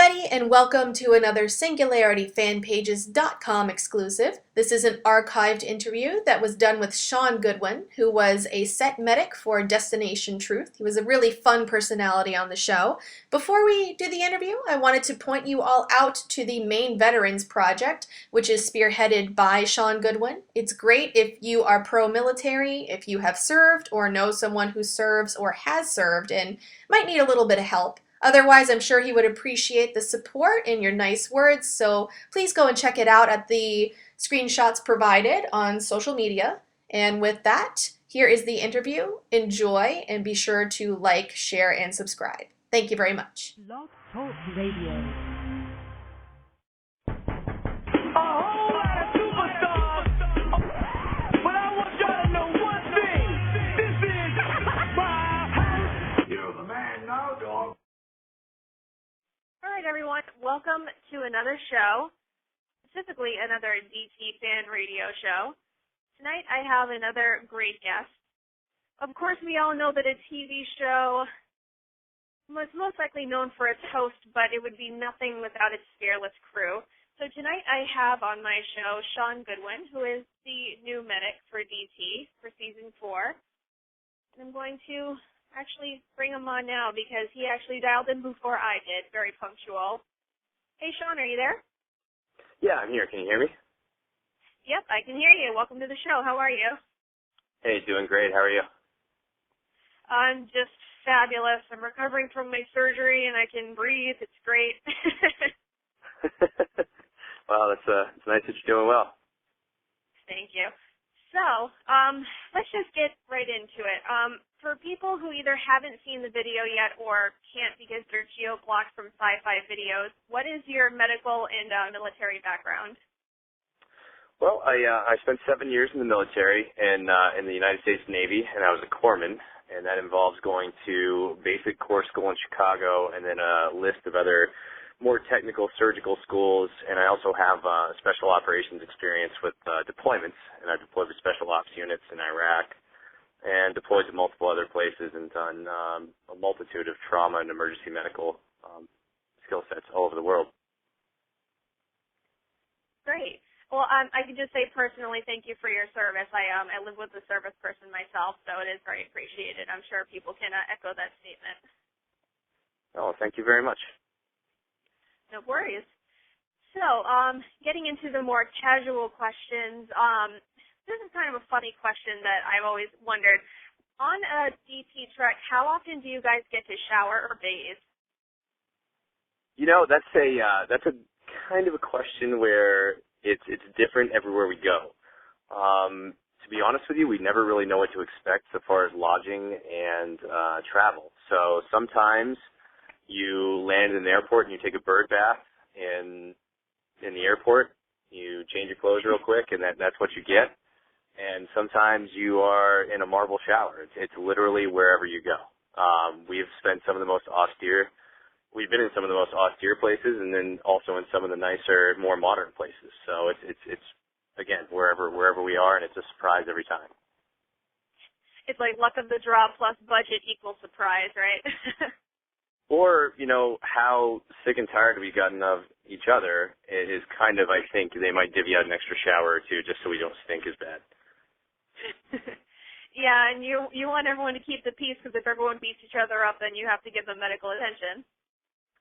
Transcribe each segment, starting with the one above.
everybody, and welcome to another SingularityFanPages.com exclusive. This is an archived interview that was done with Shawn Goodwin, who was a set medic for Destination Truth. He was a really fun personality on the show. Before we do the interview, I wanted to point you all out to the Maine Veterans Project, which is spearheaded by Shawn Goodwin. It's great if you are pro-military, if you have served or know someone who serves or has served and might need a little bit of help. Otherwise, I'm sure he would appreciate the support and your nice words, so please go and check it out at the screenshots provided on social media. And with that, here is the interview. Enjoy, and be sure to like, share, and subscribe. Thank you very much. BlogTalkRadio. All right, everyone. Welcome to another show, specifically another DT Fan Radio show. Tonight I have another great guest. Of course, we all know that a TV show was most likely known for its host, but it would be nothing without its fearless crew. So tonight I have on my show Shawn Goodwin, who is the new medic for DT for Season 4. And I'm going to actually bring him on now because he actually dialed in before I did. Very punctual. Hey, Shawn, are you there? Yeah, I'm here. Can you hear me? Yep, I can hear you. Welcome to the show. How are you? Hey, doing great. How are you? I'm just fabulous. I'm recovering from my surgery and I can breathe. It's great. Well, it's nice that you're doing well. Thank you. So, let's just get right into it. For people who either haven't seen the video yet or can't because they're geo-blocked from sci-fi videos, what is your medical and military background? Well, I spent 7 years in the military in the United States Navy, and I was a corpsman, and that involves going to basic corps school in Chicago and then a list of other more technical surgical schools, and I also have special operations experience with deployments, and I've deployed with special ops units in Iraq and deployed to multiple other places and done a multitude of trauma and emergency medical skill sets all over the world. Great. Well, I can just say personally, thank you for your service. I live with a service person myself, so it is very appreciated. I'm sure people can echo that statement. Oh, thank you very much. No worries. So, getting into the more casual questions, this is kind of a funny question that I've always wondered. On a DT trek, how often do you guys get to shower or bathe? You know, that's a kind of a question where it's different everywhere we go. To be honest with you, we never really know what to expect so far as lodging and travel. So sometimes you land in the airport and you take a bird bath in the airport. You change your clothes real quick, and that's what you get. And sometimes you are in a marble shower. It's literally wherever you go. We've been in some of the most austere places, and then also in some of the nicer, more modern places. So it's again wherever we are, and it's a surprise every time. It's like luck of the draw plus budget equals surprise, right? Or, you know, how sick and tired we've gotten of each other is kind of, I think, they might divvy out an extra shower or two just so we don't stink as bad. Yeah, and you want everyone to keep the peace because if everyone beats each other up, then you have to give them medical attention.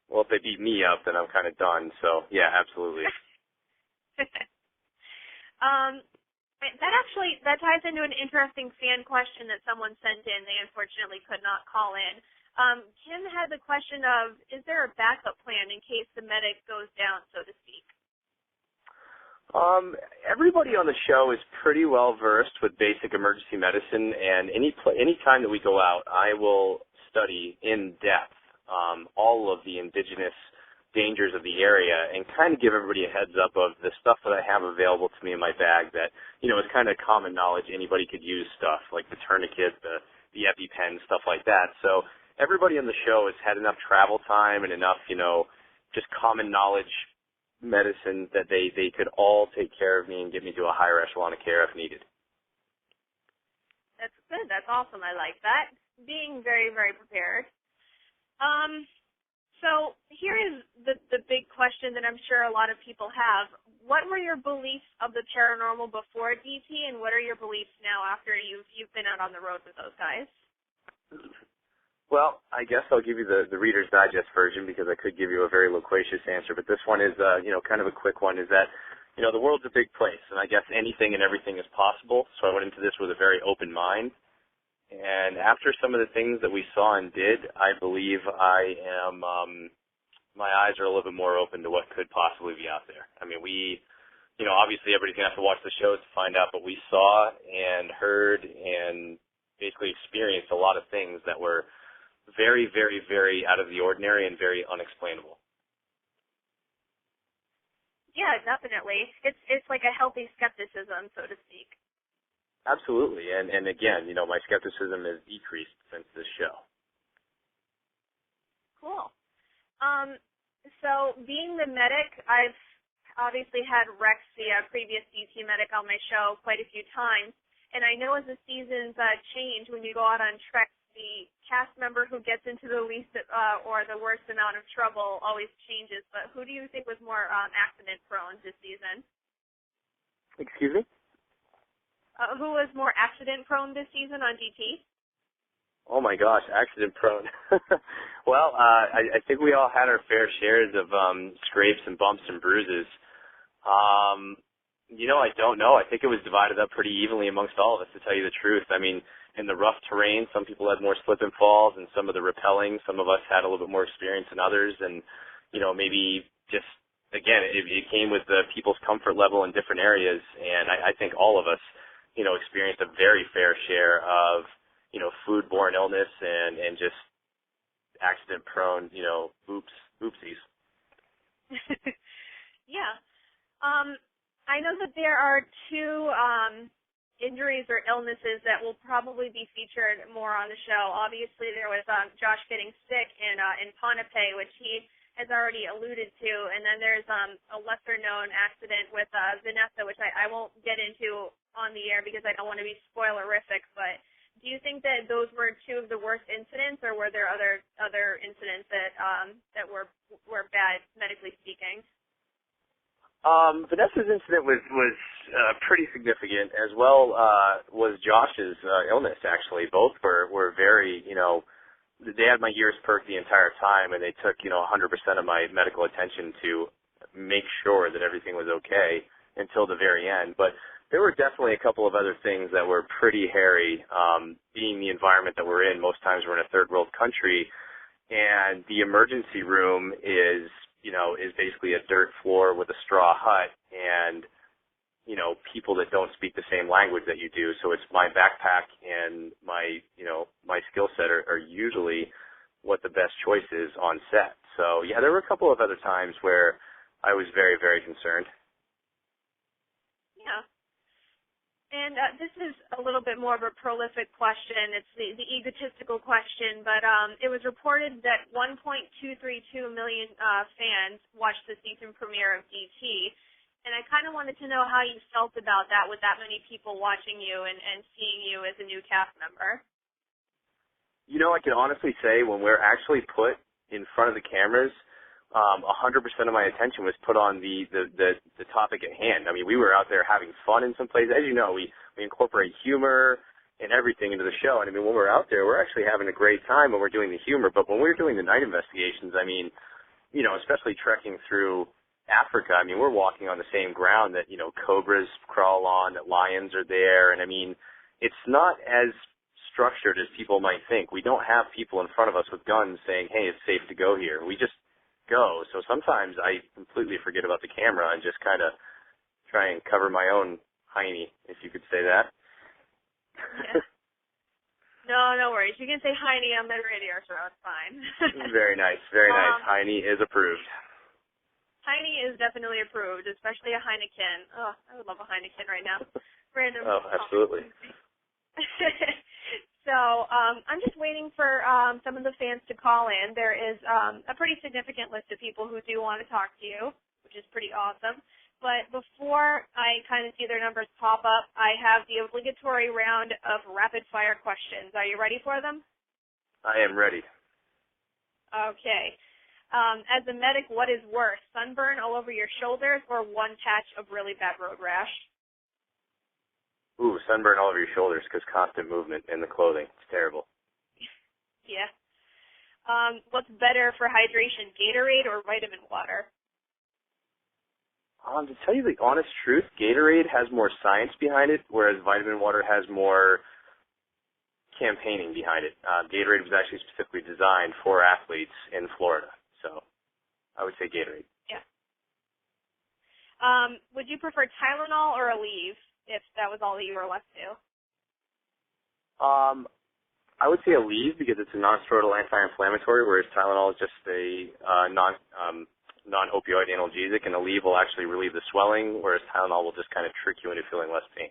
Well, if they beat me up, then I'm kind of done. So, yeah, absolutely. That ties into an interesting fan question that someone sent in. They unfortunately could not call in. Kim had the question of, is there a backup plan in case the medic goes down, so to speak? Everybody on the show is pretty well versed with basic emergency medicine, and any time that we go out, I will study in depth all of the indigenous dangers of the area and kind of give everybody a heads up of the stuff that I have available to me in my bag that, you know, is kind of common knowledge. Anybody could use stuff like the tourniquet, the EpiPen, stuff like that. So everybody on the show has had enough travel time and enough, you know, just common knowledge medicine that they could all take care of me and get me to a higher echelon of care if needed. That's good. That's awesome. I like that. Being very, very prepared. So here is the big question that I'm sure a lot of people have. What were your beliefs of the paranormal before DT, and what are your beliefs now after you've been out on the road with those guys? Well, I guess I'll give you the Reader's Digest version because I could give you a very loquacious answer, but this one is, kind of a quick one, is that, the world's a big place, and I guess anything and everything is possible, so I went into this with a very open mind. And after some of the things that we saw and did, I believe I am, my eyes are a little bit more open to what could possibly be out there. I mean, obviously everybody's going to have to watch the shows to find out, but we saw and heard and basically experienced a lot of things that were very, very, very out of the ordinary and very unexplainable. Yeah, definitely. It's like a healthy skepticism, so to speak. Absolutely, and again, my skepticism has decreased since this show. Cool. So being the medic, I've obviously had Rex, the previous DT medic, on my show quite a few times, and I know as the seasons change, when you go out on treks, the cast member who gets into the least or the worst amount of trouble always changes. But who do you think was more accident-prone this season? Excuse me? Who was more accident-prone this season on DT? Oh, my gosh, accident-prone. Well, I think we all had our fair shares of scrapes and bumps and bruises. I don't know. I think it was divided up pretty evenly amongst all of us, to tell you the truth. I mean, in the rough terrain, some people had more slip and falls, and some of the rappelling, some of us had a little bit more experience than others, and, maybe just, again, it came with the people's comfort level in different areas, and I think all of us, experienced a very fair share of, foodborne illness and just accident-prone, oopsies. Yeah. I know that there are two injuries or illnesses that will probably be featured more on the show. Obviously, there was Josh getting sick in Pohnpei, which he has already alluded to, and then there's a lesser-known accident with Vanessa, which I won't get into on the air because I don't want to be spoilerific, but do you think that those were two of the worst incidents, or were there other incidents that were bad, medically speaking? Vanessa's incident was pretty significant, as well was Josh's illness, actually. Both were very, they had my ears perked the entire time, and they took, 100% of my medical attention to make sure that everything was okay until the very end. But there were definitely a couple of other things that were pretty hairy, being the environment that we're in. Most times we're in a third world country, and the emergency room is basically a dirt floor with a straw hut and, people that don't speak the same language that you do. So it's my backpack and my skill set are usually what the best choice is on set. So, yeah, there were a couple of other times where I was very, very concerned. Yeah. And this is a little bit more of a prolific question. It's the egotistical question, but it was reported that 1.232 million fans watched the season premiere of DT, and I kind of wanted to know how you felt about that with that many people watching you and seeing you as a new cast member. I can honestly say when we're actually put in front of the cameras, 100% of my attention was put on the topic at hand. I mean, we were out there having fun in some places. As you know, we incorporate humor and everything into the show. And I mean, when we're out there, we're actually having a great time when we're doing the humor. But when we're doing the night investigations, I mean, especially trekking through Africa, I mean, we're walking on the same ground that, cobras crawl on, that lions are there. And I mean, it's not as structured as people might think. We don't have people in front of us with guns saying, hey, it's safe to go here. We just go. So sometimes I completely forget about the camera and just kind of try and cover my own hiney, if you could say that. Yeah. No worries. You can say hiney on the radio show. It's fine. Very nice. Very nice. Hiney is approved. Hiney is definitely approved, especially a Heineken. Oh, I would love a Heineken right now. Random. Oh, absolutely. So I'm just waiting for some of the fans to call in. There is a pretty significant list of people who do want to talk to you, which is pretty awesome. But before I kind of see their numbers pop up, I have the obligatory round of rapid-fire questions. Are you ready for them? I am ready. Okay. As a medic, what is worse, sunburn all over your shoulders or one patch of really bad road rash? Ooh, sunburn all over your shoulders because constant movement in the clothing. It's terrible. Yeah. What's better for hydration, Gatorade or vitamin water? To tell you the honest truth, Gatorade has more science behind it, whereas vitamin water has more campaigning behind it. Gatorade was actually specifically designed for athletes in Florida, so I would say Gatorade. Yeah. Would you prefer Tylenol or Aleve if that was all that you were left to? I would say Aleve because it's a non-steroidal anti-inflammatory, whereas Tylenol is just a non-opioid analgesic, and Aleve will actually relieve the swelling, whereas Tylenol will just kind of trick you into feeling less pain.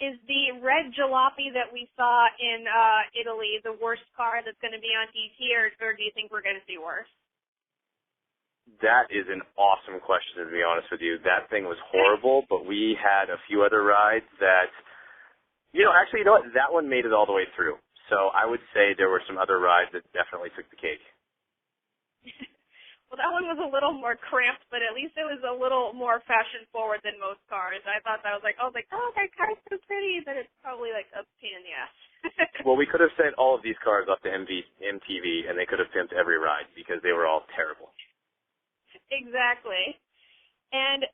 Is the red jalopy that we saw in Italy the worst car that's going to be on DT, or do you think we're going to see worse? That is an awesome question, to be honest with you. That thing was horrible, but we had a few other rides that, actually, you know what? That one made it all the way through. So I would say there were some other rides that definitely took the cake. Well, that one was a little more cramped, but at least it was a little more fashion forward than most cars. I thought that was like, oh, that car's so pretty, but it's probably like a pain in the ass. Well, we could have sent all of these cars up to MTV, and they could have pimped every ride because they were all terrible. Exactly. And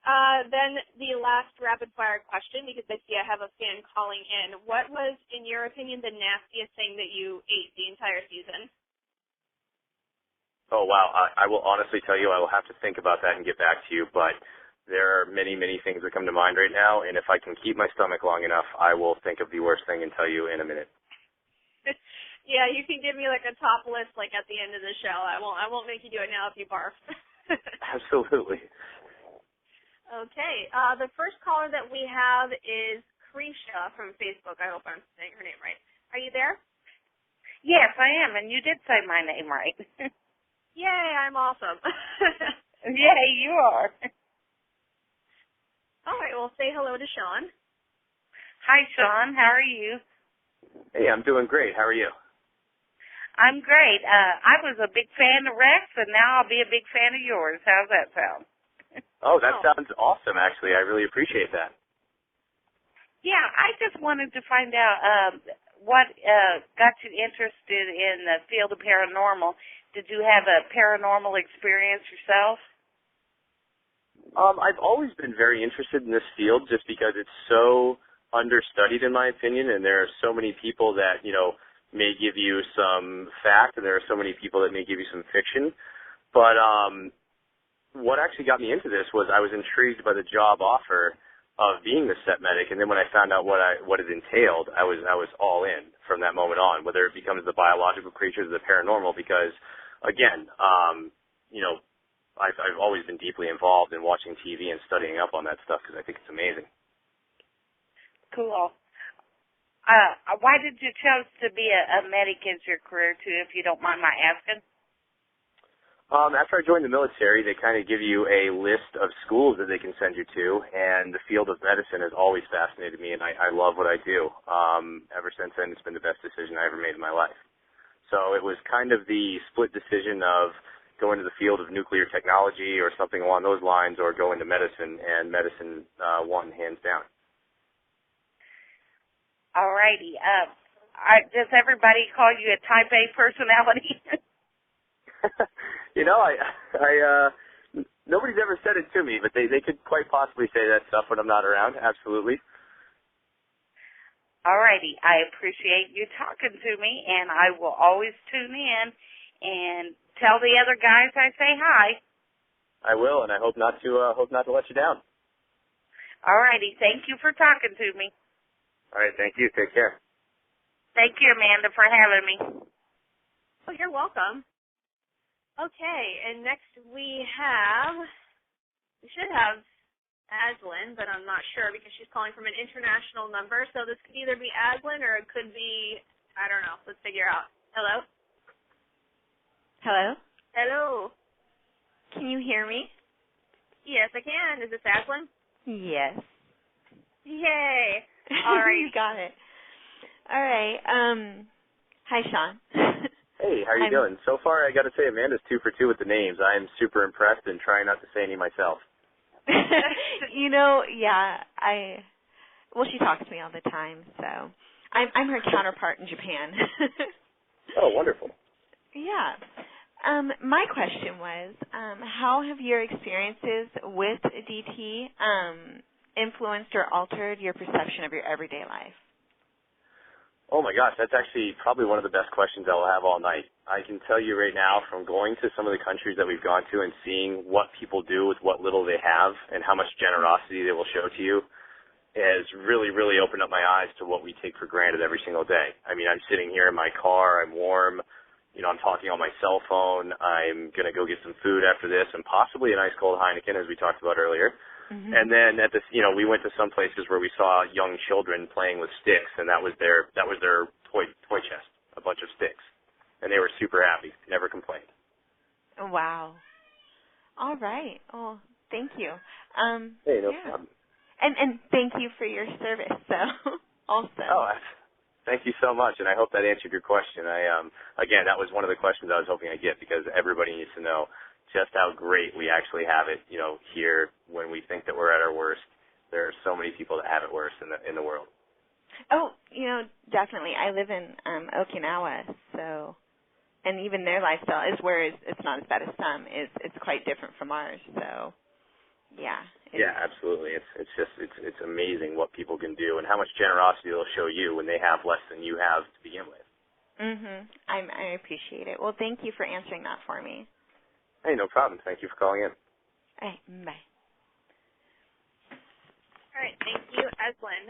then the last rapid-fire question, because I see I have a fan calling in. What was, in your opinion, the nastiest thing that you ate the entire season? Oh, wow. I will honestly tell you I will have to think about that and get back to you, but there are many, many things that come to mind right now, and if I can keep my stomach long enough, I will think of the worst thing and tell you in a minute. Yeah, you can give me like a top list like at the end of the show. I won't make you do it now if you barf. Absolutely. Okay. The first caller that we have is Krisha from Facebook. I hope I'm saying her name right. Are you there? Yes, I am, and you did say my name right. Yay, I'm awesome. Yay, you are. All right, well, say hello to Shawn. Hi, Shawn. How are you? Hey, I'm doing great. How are you? I'm great. I was a big fan of Rex, and now I'll be a big fan of yours. How's that sound? Oh, that sounds awesome, actually. I really appreciate that. Yeah, I just wanted to find out what got you interested in the field of paranormal. Did you have a paranormal experience yourself? I've always been very interested in this field just because it's so understudied, in my opinion, and there are so many people that, may give you some fact, and there are so many people that may give you some fiction. But what actually got me into this was I was intrigued by the job offer of being the SEPT medic, and then when I found out what it entailed, I was all in from that moment on, whether it becomes the biological creatures or the paranormal, because, again, I've always been deeply involved in watching TV and studying up on that stuff because I think it's amazing. Cool. Why did you choose to be a medic as your career, too, if you don't mind my asking? After I joined the military, they kind of give you a list of schools that they can send you to, and the field of medicine has always fascinated me, and I love what I do. Ever since then, it's been the best decision I ever made in my life. So it was kind of the split decision of go into the field of nuclear technology or something along those lines, or go into medicine, and medicine won hands down. All righty. Does everybody call you a Type A personality? Nobody's ever said it to me, but they could quite possibly say that stuff when I'm not around. Absolutely. All righty. I appreciate you talking to me, and I will always tune in and tell the other guys I say hi. I will, and I hope not to let you down. All righty. Thank you for talking to me. All right. Thank you. Take care. Thank you, Amanda, for having me. Oh, you're welcome. Okay, and next we should have Aslan, but I'm not sure because she's calling from an international number. So this could either be Aslan or it could be, I don't know. Let's figure out. Hello? Hello? Hello. Can you hear me? Yes, I can. Is this Aslan? Yes. Yay. All right. You got it. All right. Hi, Shawn. Hey, how are you doing? So far, I got to say, Amanda's 2 for 2 with the names. I am super impressed and trying not to say any myself. Well, she talks to me all the time, so I'm her counterpart in Japan. Oh, wonderful. Yeah. My question was, how have your experiences with DT influenced or altered your perception of your everyday life? Oh my gosh, that's actually probably one of the best questions I will have all night. I can tell you right now, from going to some of the countries that we've gone to and seeing what people do with what little they have and how much generosity they will show to you, has really, really opened up my eyes to what we take for granted every single day. I mean, I'm sitting here in my car, I'm warm, I'm talking on my cell phone, I'm going to go get some food after this, and possibly a nice cold Heineken, as we talked about earlier. Mm-hmm. And then we went to some places where we saw young children playing with sticks, and that was their toy chest, a bunch of sticks, and they were super happy, never complained. Wow. All right. Oh, thank you. Hey, no problem. And thank you for your service. So also. Oh, thank you so much, and I hope that answered your question. Again, that was one of the questions I was hoping I'd get, because everybody needs to know just how great we actually have it, here when we think that we're at our worst. There are so many people that have it worse in the world. Oh, definitely. I live in Okinawa, so, and even their lifestyle is where it's not as bad as some. It's quite different from ours. So, yeah. Yeah, absolutely. It's amazing what people can do and how much generosity they'll show you when they have less than you have to begin with. Mhm. I appreciate it. Well, thank you for answering that for me. Hey, no problem. Thank you for calling in. All right, bye. All right, thank you, Eslyn.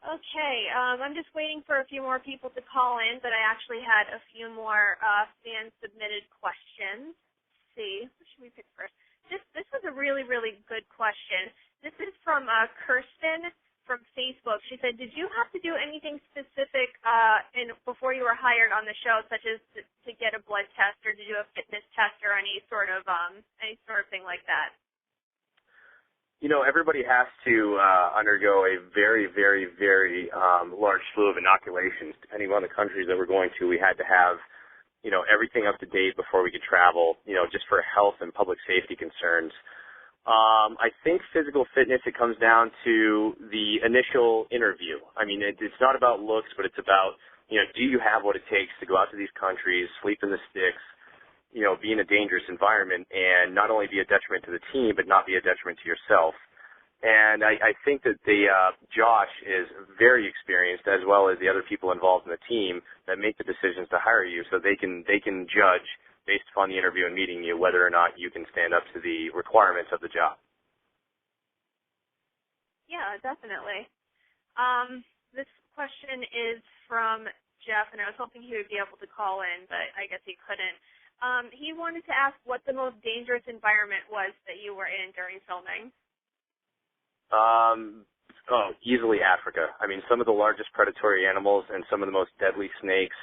Okay, I'm just waiting for a few more people to call in, but I actually had a few more fan-submitted questions. Let's see, what should we pick first? This was a really, really good question. This is from Kirsten from Facebook. She said, did you have to do anything specific before you were hired on the show, such as to get a blood test, or did you do a fitness test or any sort of thing like that? Everybody has to undergo a very, very, very large slew of inoculations. Depending on the countries that we're going to, we had to have, everything up to date before we could travel, just for health and public safety concerns. I think physical fitness, it comes down to the initial interview. I mean, it's not about looks, but it's about, do you have what it takes to go out to these countries, sleep in the sticks, be in a dangerous environment, and not only be a detriment to the team, but not be a detriment to yourself. And I think that Josh is very experienced, as well as the other people involved in the team that make the decisions to hire you, so they can judge based upon the interview and meeting you whether or not you can stand up to the requirements of the job. Yeah, definitely. This question is from Jeff, and I was hoping he would be able to call in, but I guess he couldn't. He wanted to ask what the most dangerous environment was that you were in during filming. Easily Africa. I mean, some of the largest predatory animals and some of the most deadly snakes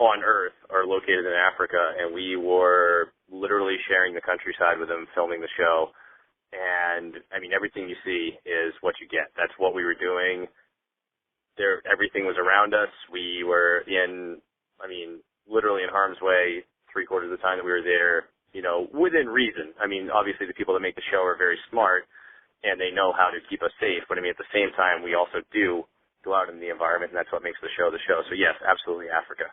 on Earth are located in Africa, and we were literally sharing the countryside with them, filming the show. And, I mean, everything you see is what you get. That's what we were doing. Everything was around us. We were literally in harm's way 3/4 of the time that we were there, within reason. I mean, obviously the people that make the show are very smart, and they know how to keep us safe. But, I mean, at the same time, we also do go out in the environment, and that's what makes the show the show. So, yes, absolutely Africa.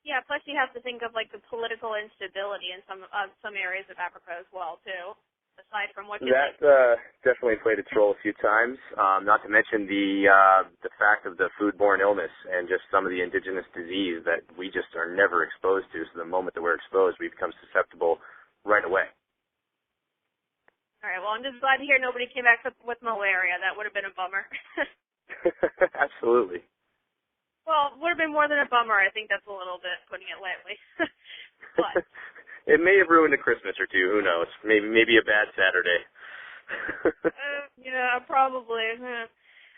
Yeah, plus you have to think of, the political instability in some areas of Africa as well, too, aside from what you're That definitely played its role a few times, not to mention the fact of the foodborne illness and just some of the indigenous disease that we just are never exposed to. So the moment that we're exposed, we become susceptible right away. All right, well, I'm just glad to hear nobody came back with malaria. That would have been a bummer. Absolutely. Well, it would have been more than a bummer. I think that's a little bit putting it lightly. But it may have ruined a Christmas or two. Who knows? Maybe a bad Saturday. Yeah, probably.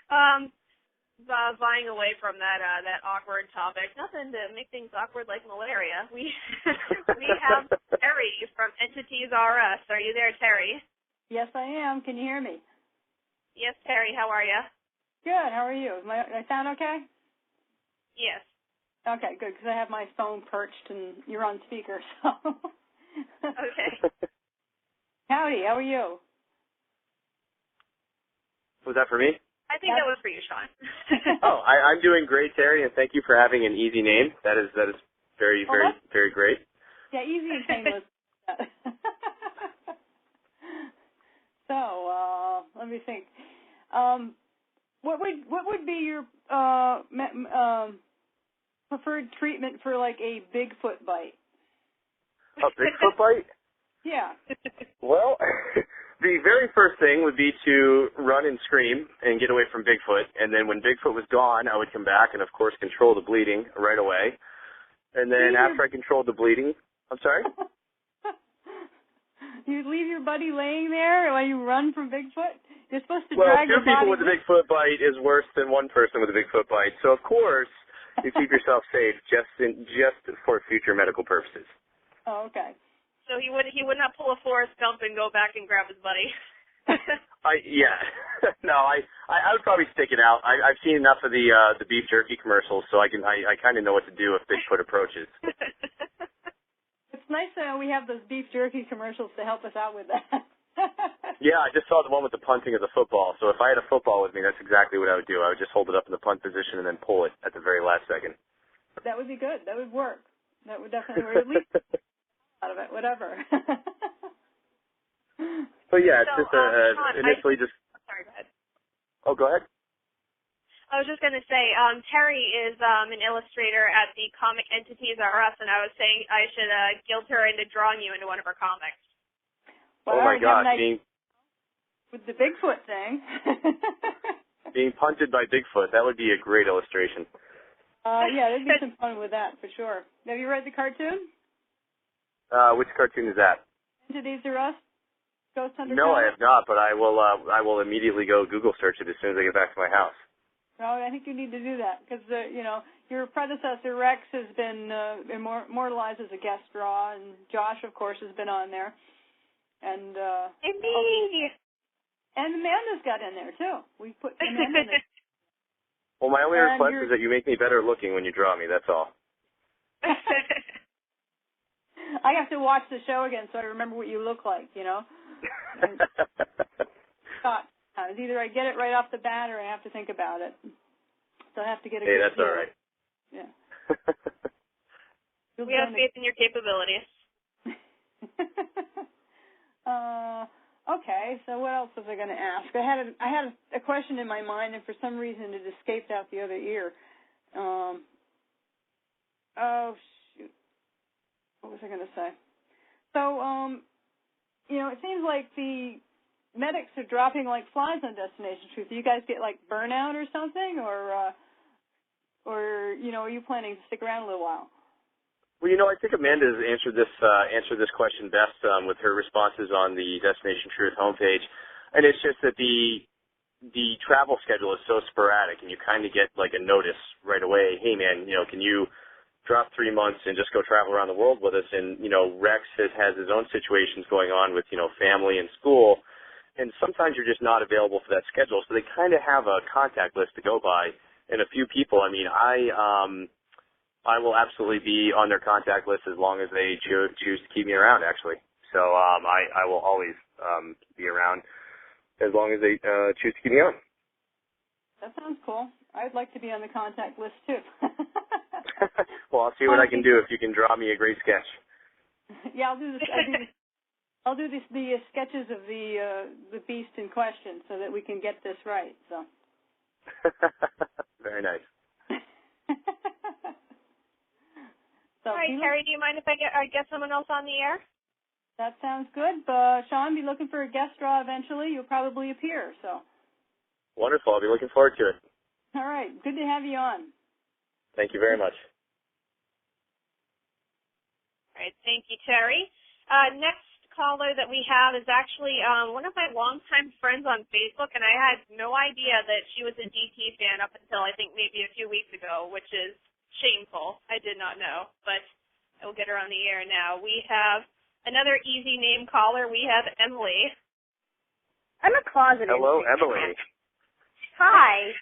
Vying away from that awkward topic. Nothing to make things awkward like malaria. We have Terry from Entities R Us. Are you there, Terry? Yes, I am. Can you hear me? Yes, Terry. How are you? Good. How are you? I sound okay? Yes. Okay, good, because I have my phone perched and you're on speaker, so. Okay. Howdy, how are you? Was that for me? I think that was for you, Shawn. Oh, I'm doing great, Terry, and thank you for having an easy name. That is very, very great. Yeah, easy and painless. So, let me think. What would be your preferred treatment for like a Bigfoot bite? A Bigfoot bite? Yeah. Well, the very first thing would be to run and scream and get away from Bigfoot, and then when Bigfoot was gone, I would come back and, of course, control the bleeding right away. And then after I controlled the bleeding, I'm sorry? You leave your buddy laying there while you run from Bigfoot? You're supposed to drag the body. Well, 2 people with a Bigfoot bite is worse than 1 person with a Bigfoot bite. So, of course, you keep yourself safe just for future medical purposes. Oh, okay. So he would not pull a Forrest Gump and go back and grab his buddy. No, I would probably stick it out. I've seen enough of the beef jerky commercials, so I kind of know what to do if Bigfoot approaches. It's nice that we have those beef jerky commercials to help us out with that. Yeah, I just saw the one with the punting of the football. So if I had a football with me, that's exactly what I would do. I would just hold it up in the punt position and then pull it at the very last second. That would be good. That would work. That would definitely work. At least out of it, whatever. So yeah, it's So, just Shawn, initially just. Sorry, go ahead. Oh, go ahead. I was just going to say, Terry is an illustrator at the Comic Entities R Us, and I was saying I should guilt her into drawing you into one of her comics. Well, oh my gosh, with the Bigfoot thing. being punted by Bigfoot, that would be a great illustration. Yeah, there'd be some fun with that for sure. Have you read the cartoon? Which cartoon is that? Entities R Us? Ghost Hunter No, comic? I have not, but I will immediately go Google search it as soon as I get back to my house. Oh, I think you need to do that because your predecessor Rex has been immortalized as a guest draw, and Josh, of course, has been on there, and and Amanda's got in there too. We put Amanda in there. Well, my only request is that you make me better looking when you draw me. That's all. I have to watch the show again so I remember what you look like. It's either I get it right off the bat or I have to think about it. So I have to get a Hey, good that's feel. all right. Yeah. We have faith in your capabilities. Okay, so what else was I going to ask? I had a question in my mind, and for some reason it escaped out the other ear. Oh, shoot. What was I going to say? So, it seems like the medics are dropping like flies on Destination Truth. Do you guys get like burnout or something, or are you planning to stick around a little while? Well, I think Amanda's answered this question best with her responses on the Destination Truth homepage, and it's just that the travel schedule is so sporadic, and you kind of get like a notice right away. Hey, man, can you drop 3 months and just go travel around the world with us? And Rex has his own situations going on with family and school. And sometimes you're just not available for that schedule. So they kind of have a contact list to go by. And a few people, I will absolutely be on their contact list as long as they choose to keep me around, actually. So I will always be around as long as they choose to keep me on. That sounds cool. I'd like to be on the contact list, too. Well, I'll see what I can do if you can draw me a great sketch. Yeah, I'll do this. I'll do the sketches of the beast in question so that we can get this right. So. Very nice. So, all right, Terry, do you mind if I get someone else on the air? That sounds good. Shawn, be looking for a guest draw eventually. You'll probably appear. So. Wonderful. I'll be looking forward to it. All right. Good to have you on. Thank you very much. All right. Thank you, Terry. Next caller that we have is actually one of my longtime friends on Facebook, and I had no idea that she was a DT fan up until I think maybe a few weeks ago, which is shameful. I did not know, but I will get her on the air now. We have another easy name caller. We have Emily. I'm a closeted. Hello, Emily. Hi.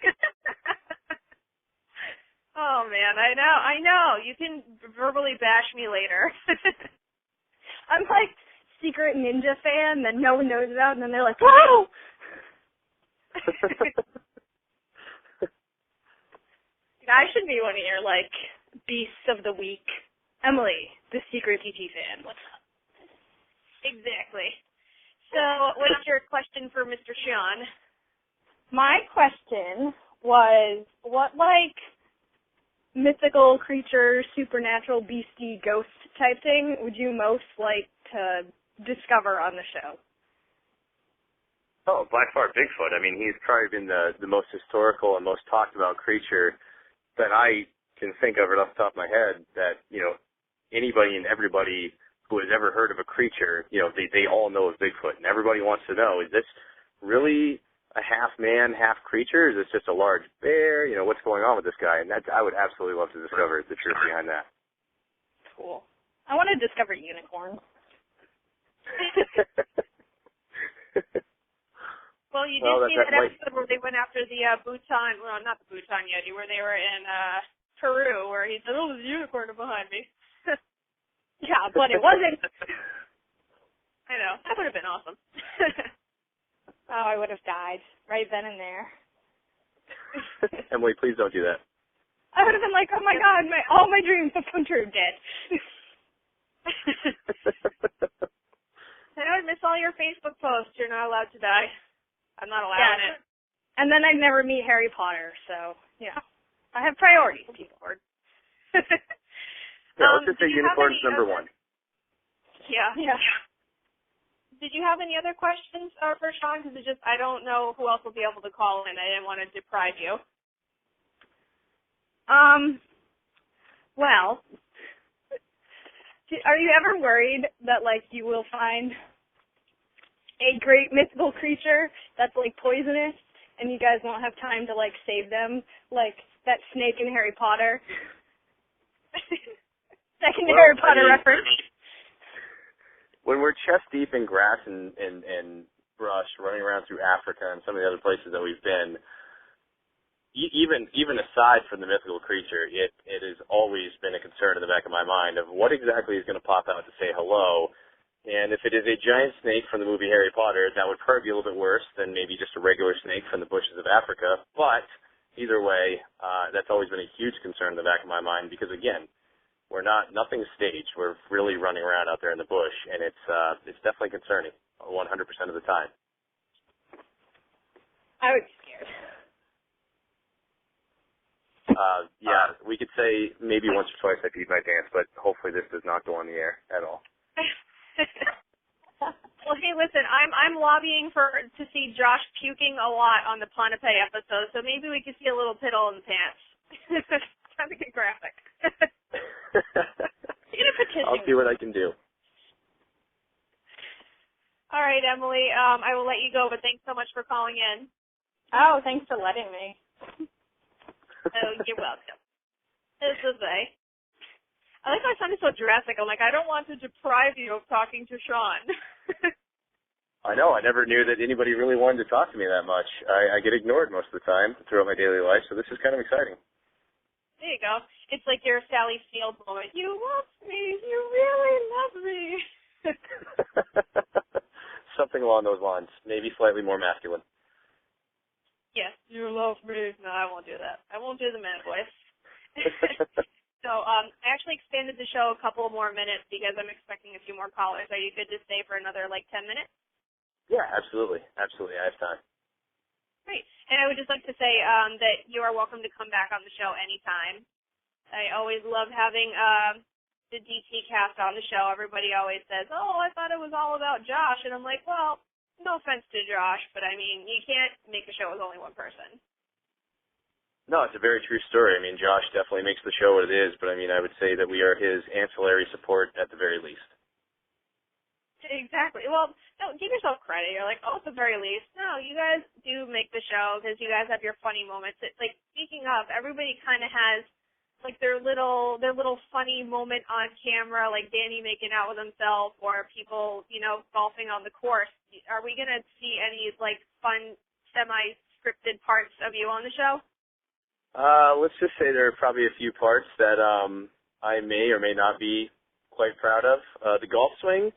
Oh, fan. I know. You can verbally bash me later. I'm like secret ninja fan that no one knows about, and then they're like, whoa! I should be one of your, like, beasts of the week. Emily, the secret TT fan. What's up? Exactly. So, what's your question for Mr. Shawn? My question was, what, like, mythical creature, supernatural, beastie, ghost type thing would you most like to discover on the show? Oh, by far Bigfoot. I mean, he's probably been the most historical and most talked about creature that I can think of right off the top of my head that, anybody and everybody who has ever heard of a creature, they all know of Bigfoot. And everybody wants to know, is this really a half man, half creature? Is this just a large bear? What's going on with this guy? And I would absolutely love to discover the truth behind that. Cool. I want to discover unicorns. Well, you did see that episode where they went after the Bhutan, well, not the Bhutan Yeti, where they were in Peru, where he said, oh, there's a unicorn behind me. Yeah, but it wasn't. I know. That would have been awesome. Oh, I would have died right then and there. Emily, please don't do that. I would have been like, oh my God, all my dreams have come true, dead. I would miss all your Facebook posts. You're not allowed to die. I'm not allowing it. And then I'd never meet Harry Potter, so, I have priorities, people. Let's just say unicorn's number one. Yeah. Did you have any other questions for Shawn? Because I don't know who else will be able to call in. I didn't want to deprive you. Well, are you ever worried that, like, you will find a great mythical creature that's, like, poisonous, and you guys won't have time to, like, save them, like that snake in Harry Potter? Second Harry Potter reference. When we're chest deep in grass and brush, running around through Africa and some of the other places that we've been, even aside from the mythical creature, it has always been a concern in the back of my mind of what exactly is going to pop out to say hello. And if it is a giant snake from the movie Harry Potter, that would probably be a little bit worse than maybe just a regular snake from the bushes of Africa. But either way, that's always been a huge concern in the back of my mind because, again, nothing's staged. We're really running around out there in the bush, and it's definitely concerning 100% of the time. I would be scared. Yeah, we could say maybe once or twice I peed my pants, but hopefully this does not go on the air at all. Well, hey, listen, I'm lobbying to see Josh puking a lot on the Ponape episode, so maybe we could see a little piddle in the pants. Time to get graphic. I'll see what I can do. All right, Emily, I will let you go, but thanks so much for calling in. Oh, thanks for letting me. Oh, you're welcome. This is I like how I sounded so drastic. I'm like, I don't want to deprive you of talking to Shawn. I know. I never knew that anybody really wanted to talk to me that much. I get ignored most of the time throughout my daily life, so this is kind of exciting. There you go. It's like your Sally Field moment. You love me. You really love me. Something along those lines. Maybe slightly more masculine. Yes, you love me. No, I won't do that. I won't do the man voice. So I actually expanded the show a couple more minutes because I'm expecting a few more callers. Are you good to stay for another, 10 minutes? Yeah, absolutely. Absolutely. I have time. Great. And I would just like to say that you are welcome to come back on the show anytime. I always love having the DT cast on the show. Everybody always says, oh, I thought it was all about Josh. And I'm like, well, no offense to Josh, but, I mean, you can't make a show with only one person. No, it's a very true story. I mean, Josh definitely makes the show what it is, but, I mean, I would say that we are his ancillary support at the very least. Exactly. Well, no, give yourself credit. You're like, oh, at the very least. No, you guys do make the show because you guys have your funny moments. It's like, speaking of, everybody kind of has, their little funny moment on camera, like Danny making out with himself or people, golfing on the course. Are we going to see any, fun, semi-scripted parts of you on the show? Let's just say there are probably a few parts that I may or may not be quite proud of. The golf swing,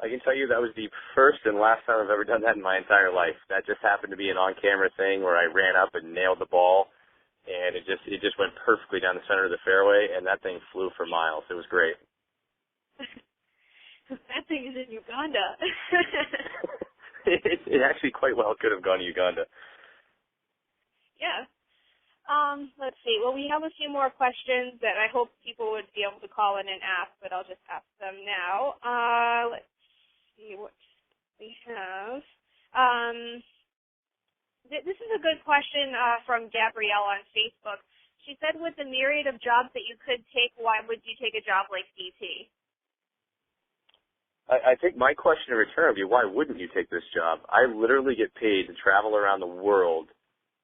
I can tell you that was the first and last time I've ever done that in my entire life. That just happened to be an on-camera thing where I ran up and nailed the ball, and it just went perfectly down the center of the fairway, and that thing flew for miles. It was great. That thing is in Uganda. It actually quite well could have gone to Uganda. Yeah. Let's see. Well, we have a few more questions that I hope people would be able to call in and ask, but I'll just ask them now. Let's see what we have. This is a good question from Gabrielle on Facebook. She said, with the myriad of jobs that you could take, why would you take a job like DT? I think my question in return would be, why wouldn't you take this job? I literally get paid to travel around the world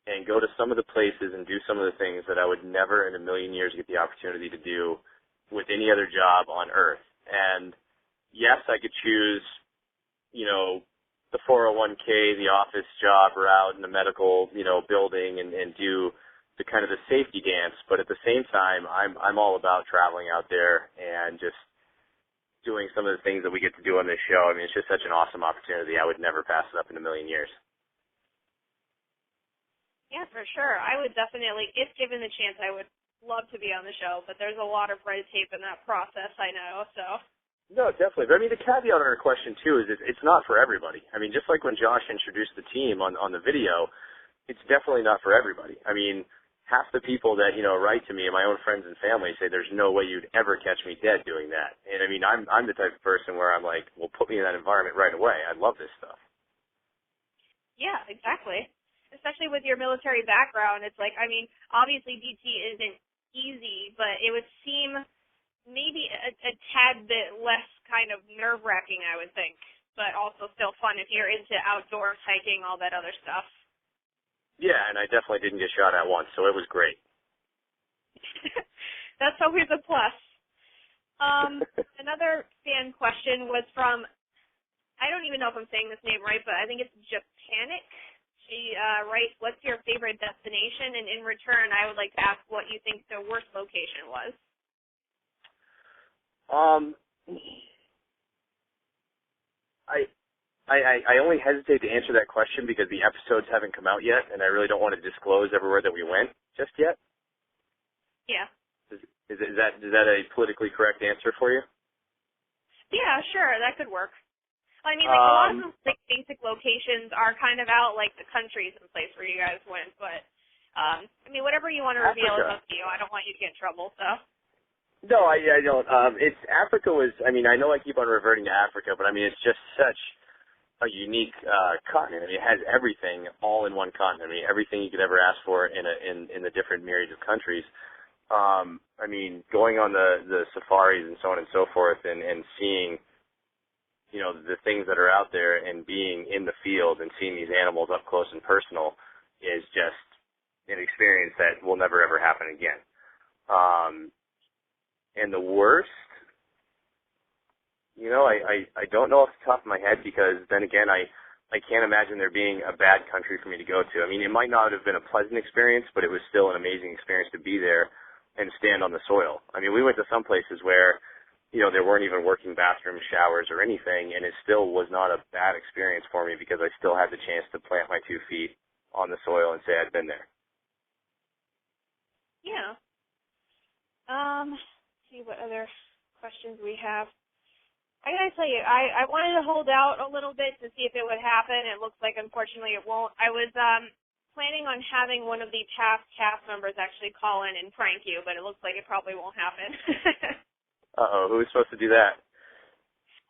and go to some of the places and do some of the things that I would never in a million years get the opportunity to do with any other job on earth. And yes, I could choose, the 401k, the office job route in the medical, building and do the kind of the safety dance. But at the same time, I'm all about traveling out there and just doing some of the things that we get to do on this show. I mean, it's just such an awesome opportunity. I would never pass it up in a million years. Yeah, for sure. I would definitely, if given the chance, I would love to be on the show, but there's a lot of red tape in that process, I know, so. No, definitely. But I mean, the caveat on our question, too, is it's not for everybody. I mean, just like when Josh introduced the team on the video, it's definitely not for everybody. I mean, half the people that, write to me and my own friends and family say there's no way you'd ever catch me dead doing that. And I mean, I'm the type of person where I'm like, well, put me in that environment right away. I love this stuff. Yeah, exactly. Especially with your military background, it's like, I mean, obviously DT isn't easy, but it would seem maybe a tad bit less kind of nerve-wracking, I would think, but also still fun if you're into outdoors, hiking, all that other stuff. Yeah, and I definitely didn't get shot at once, so it was great. That's always a plus. Another fan question was from, I don't even know if I'm saying this name right, but I think it's Japanic. She writes, what's your favorite destination? And in return, I would like to ask what you think the worst location was. I only hesitate to answer that question because the episodes haven't come out yet, and I really don't want to disclose everywhere that we went just yet. Yeah. Is that a politically correct answer for you? Yeah, sure, that could work. I mean, like a lot of the basic locations are kind of out, like the countries and place where you guys went, but I mean, whatever you want to reveal is up to you. I don't want you to get in trouble, so. No, I don't. Africa was. I mean, I know I keep on reverting to Africa, but I mean, it's just such a unique continent. I mean, it has everything all in one continent. I mean, everything you could ever ask for in the different myriad of countries. I mean, going on the safaris and so on and so forth, and seeing, the things that are out there, and being in the field and seeing these animals up close and personal is just an experience that will never ever happen again. And the worst, I don't know off the top of my head, because then again, I can't imagine there being a bad country for me to go to. I mean, it might not have been a pleasant experience, but it was still an amazing experience to be there and stand on the soil. I mean, we went to some places where, there weren't even working bathrooms, showers, or anything, and it still was not a bad experience for me because I still had the chance to plant my 2 feet on the soil and say I'd been there. Yeah. See what other questions we have. I gotta tell you, I wanted to hold out a little bit to see if it would happen. It looks like, unfortunately, it won't. I was planning on having one of the past cast members actually call in and prank you, but it looks like it probably won't happen. Uh-oh, who was supposed to do that?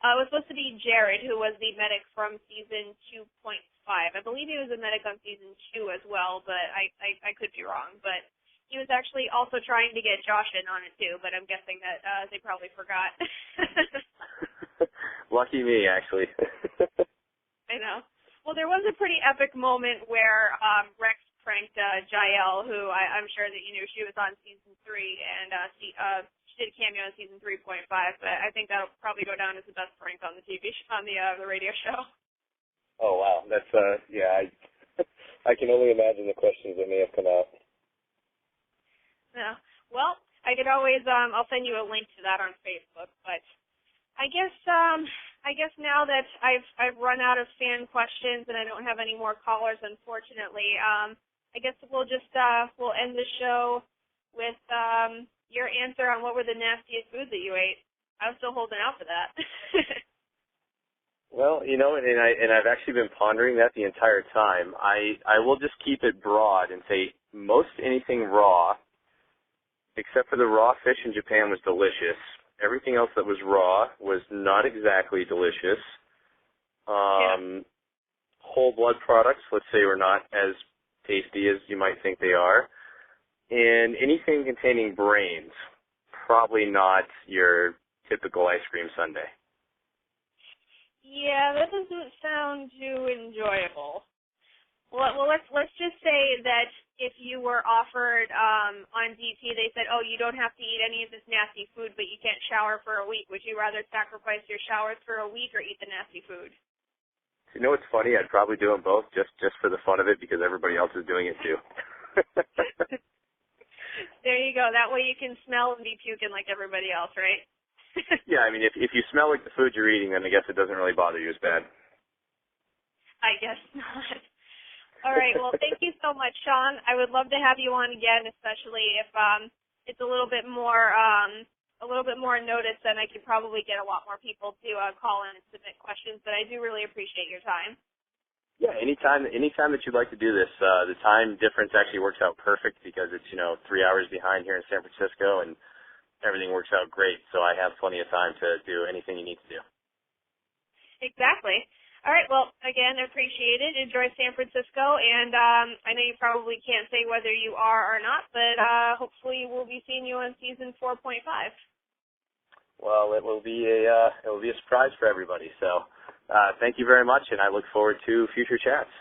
It was supposed to be Jared, who was the medic from season 2.5. I believe he was a medic on season 2 as well, but I could be wrong. But he was actually also trying to get Josh in on it too, but I'm guessing that they probably forgot. Lucky me, actually. I know. Well, there was a pretty epic moment where Rex pranked Jael, who I'm sure that you knew she was on season 3, and she did a cameo on season 3.5. But I think that'll probably go down as the best prank on the on the radio show. Oh wow, that's yeah. I can only imagine the questions that may have come out. I could always I'll send you a link to that on Facebook. But I guess now that I've run out of fan questions and I don't have any more callers, unfortunately, I guess we'll end the show with your answer on what were the nastiest foods that you ate. I was still holding out for that. Well, and I've actually been pondering that the entire time. I will just keep it broad and say most anything raw, except for the raw fish in Japan, was delicious. Everything else that was raw was not exactly delicious. Whole blood products, let's say, were not as tasty as you might think they are. And anything containing brains, probably not your typical ice cream sundae. Yeah, that doesn't sound too enjoyable. Well, let's just say that if you were offered on DT, they said, oh, you don't have to eat any of this nasty food, but you can't shower for a week. Would you rather sacrifice your showers for a week or eat the nasty food? You know what's funny? I'd probably do them both just for the fun of it because everybody else is doing it too. There you go. That way you can smell and be puking like everybody else, right? Yeah, I mean, if you smell like the food you're eating, then I guess it doesn't really bother you as bad. I guess not. All right. Well, thank you so much, Shawn. I would love to have you on again, especially if it's a little bit more notice, then I could probably get a lot more people to call in and submit questions. But I do really appreciate your time. Yeah, anytime that you'd like to do this, the time difference actually works out perfect because it's 3 hours behind here in San Francisco, and everything works out great. So I have plenty of time to do anything you need to do. Exactly. All right. Well, again, appreciate it. Enjoy San Francisco, and I know you probably can't say whether you are or not, but hopefully we'll be seeing you on season 4.5. Well, it will be a surprise for everybody. So thank you very much, and I look forward to future chats.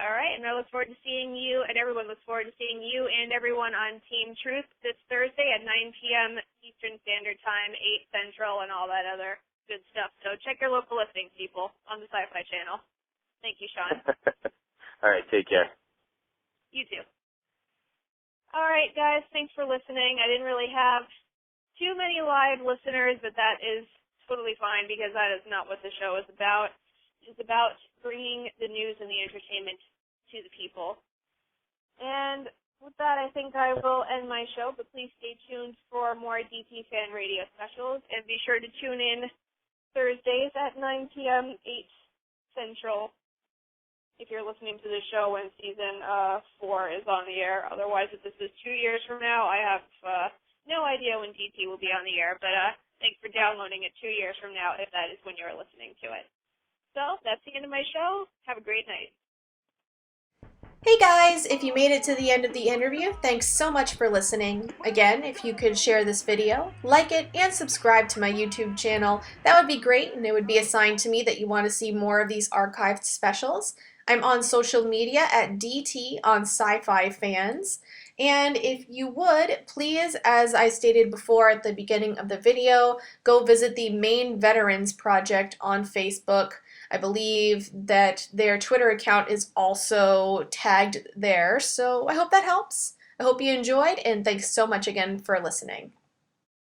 All right, and I look forward to seeing you, and everyone looks forward to seeing you and everyone on Team Truth this Thursday at 9 p.m. Eastern Standard Time, 8 Central, and all that other good stuff. So check your local listings, people, on the Sci-Fi Channel. Thank you, Shawn. All right, take care. You too. All right, guys, thanks for listening. I didn't really have too many live listeners, but that is totally fine because that is not what the show is about. It's about bringing the news and the entertainment to the people. And with that, I think I will end my show, but please stay tuned for more DT Fan Radio specials, and be sure to tune in Thursdays at 9 p.m., 8 Central, if you're listening to the show when season 4 is on the air. Otherwise, if this is 2 years from now, I have no idea when DT will be on the air, but thanks for downloading it 2 years from now if that is when you're listening to it. So, that's the end of my show. Have a great night. Hey guys, if you made it to the end of the interview, thanks so much for listening. Again, if you could share this video, like it, and subscribe to my YouTube channel, that would be great, and it would be a sign to me that you want to see more of these archived specials. I'm on social media at DT on Sci-Fi Fans. And if you would, please, as I stated before at the beginning of the video, go visit the Maine Veterans Project on Facebook. I believe that their Twitter account is also tagged there, so I hope that helps. I hope you enjoyed, and thanks so much again for listening.